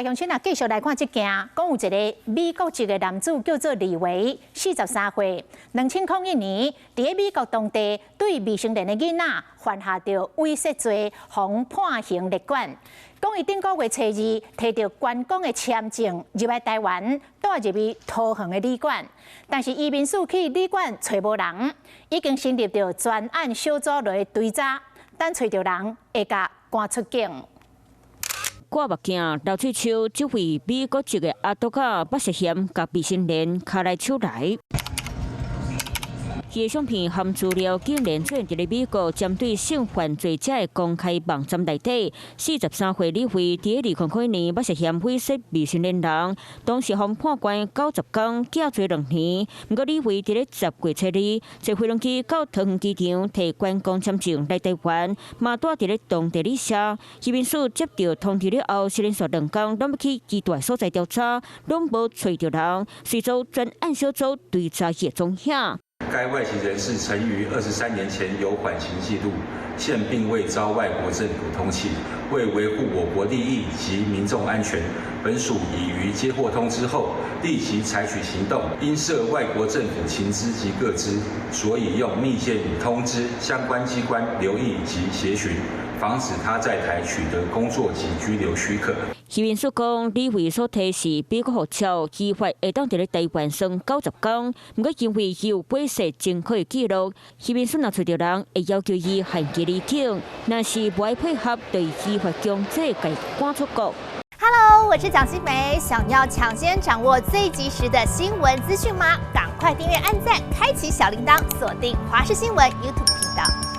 来，乡亲啊，继续来看这件，讲有一个美国籍的男子叫做李维，43岁，2001年伫美国当地对未成年的囡仔犯下着猥亵罪，被判刑立管。讲伊顶个月初2摕到观光的签证入来台湾，住入去桃园的旅馆，但是移民署去旅馆找无人，已经成立着专案小组来追查，等找到人会甲赶出境。挂目镜、流喙手，这位美国籍的阿杜甲把涉嫌甲未成年卡来手来。伊的相片含资料竟然出现伫美国针对性犯罪者的公开网站内底。43岁李慧伫2000年把涉嫌猥亵未成年人，当时被判关90天，假罪2年。不过李慧伫10月初2坐飞机到桃园机场摕观光签证来台湾，嘛住伫当地旅社。移民署接到通知了后，连续2天拢要去其他所在调查，拢无找到人，随着专案小组追查伊的踪影。该外籍人士曾于23年前有缓刑记录，现并未遭外国政府通缉。为维护我国利益及民众安全，本署已于接获通知后立即采取行动，因涉外国政府情资及个资，所以用密件与通知相关机关留意及协寻，防止他在台取得工作及居留许可。移民署讲，李慧所提是美国护照，依法会当伫咧台湾算90天。不过因为伊有猥亵前科的记录，移民署若找到人，会要求伊限期离境，若是无爱配合，对依法强制该赶出国。Hello， 我是蒋欣梅。想要抢先掌握最及时的新闻资讯吗？赶快订阅、按赞、开启小铃铛，锁定华视新闻 YouTube 频道。